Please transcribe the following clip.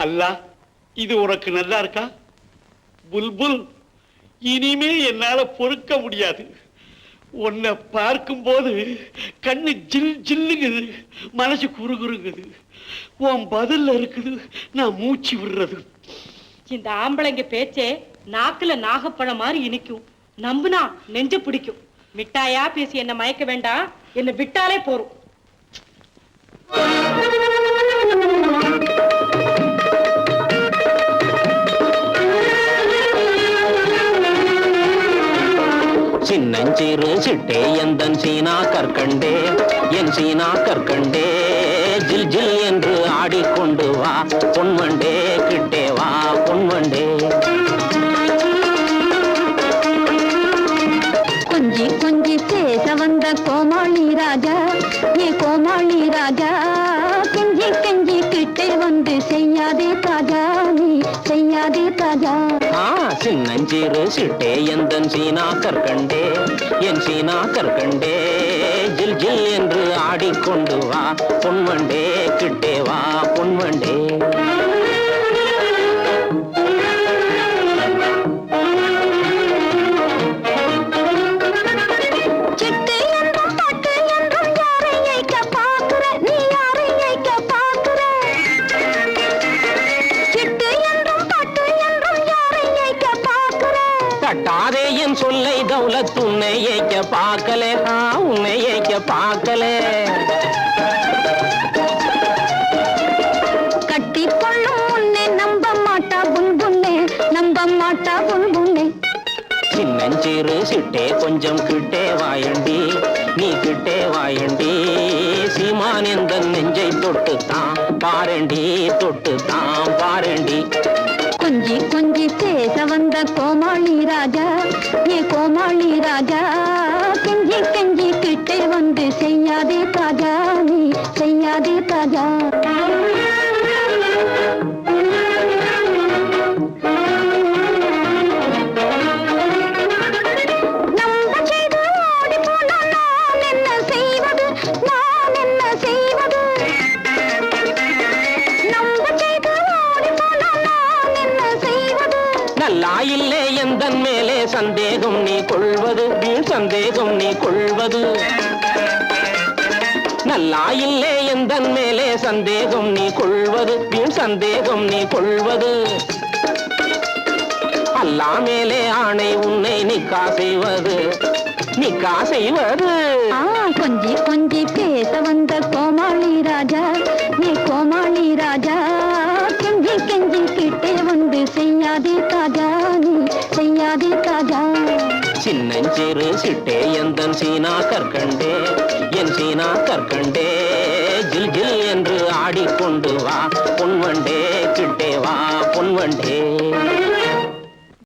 அல்லா, இது உனக்கு நல்லா இருக்கா? புல்புல், இனிமே என்னால பொறுக்க முடியாது. உன்னை பார்க்கும் போது கண்ணு ஜில் ஜில்லுங்குது, மனசு குறுகுறுங்குது. உன் பதில்ல இருக்குது நான் மூச்சு விடுறது. இந்த ஆம்பளைங்க பேச்சே நாக்குல நாகப்பழம் மாதிரி இனிக்கும். நம்புனா நெஞ்ச பிடிக்கும். மிட்டாயா பேசி என்ன மயக்க வேண்டாம், என்ன விட்டாலே போறோம். சின்னஞ்சிறு சிட்டே எந்தன் சீனா கற்கண்டே, என் சீனா கற்கண்டே, ஜில் ஜில் என்று ஆடிக்கொண்டு வா பொன்வண்டே, கிட்டே வா பொன்வண்டே. கொஞ்சி கொஞ்சி பேச வந்த கோமாளி ராஜா, ஏ கோமாளி ராஜா, கெஞ்சி கெஞ்சி கிட்டே வந்து செய்யாதே தாஜா, நீ செய்யாதே தாஜா. சின்னஞ்சிறு சிட்டே எந்தன் சீனா கற்கண்டே, என் சீனா கற்கண்டே, ஜில் ஜில் என்று ஆடிக்கொண்டு வா பொன்வண்டே, கிட்டே வா பொன்வண்டே. கட்டாதே என் சொல்லை தௌலத், உன்னை ஏக்க பார்க்கலே, உன்னை ஏக்க பார்க்கலே. கட்டிக்கொள்ளும் முன்னே நம்ப மாட்டா புல்புன்னே, நம்ப மாட்டா புல்புன்னே. சின்னஞ்சிறு சிட்டே கொஞ்சம் கிட்டே வாயண்டி, நீ கிட்டே வாயண்டி, சீமான் எந்த நெஞ்சை தொட்டுத்தான் பாரண்டி, தொட்டுத்தான் பாரண்டி. கொஞ்சி கொஞ்சி பேச வந்த கோமாளி ராஜா, ஏ கோமாளி ராஜா, கெஞ்சி கெஞ்சி கிட்டே வந்து செய்யாதே தாஜா, நீ செய்யாதே தாஜா. நல்லாயில்லே எந்தன் மேலே சந்தேகம் நீ கொள்வது, வீண் சந்தேகம் நீ கொள்வது. நல்லாயில்லே எந்தன் மேலே சந்தேகம் நீ கொள்வது, வீண் சந்தேகம் நீ கொள்வது. அல்லா மேலே ஆணை உன்னை நிக்கா செய்வது, நிக்கா செய்வது. கொஞ்சி கொஞ்சி பேச வந்த கோமாளி ராஜா, நீ கோமாளி ராஜா, கெஞ்சி கெஞ்சி கிட்டே வந்து செய்யாதே தாஜா, நீ செய்யாதே தாஜா. சின்னஞ்சிறு சிட்டே எந்தன் சீனா கற்கண்டே, என் சீனா கற்கண்டே, ஜில் ஜில் என்று ஆடிக்கொண்டு வா பொன்வண்டே, கிட்டே வா பொன்வண்டே.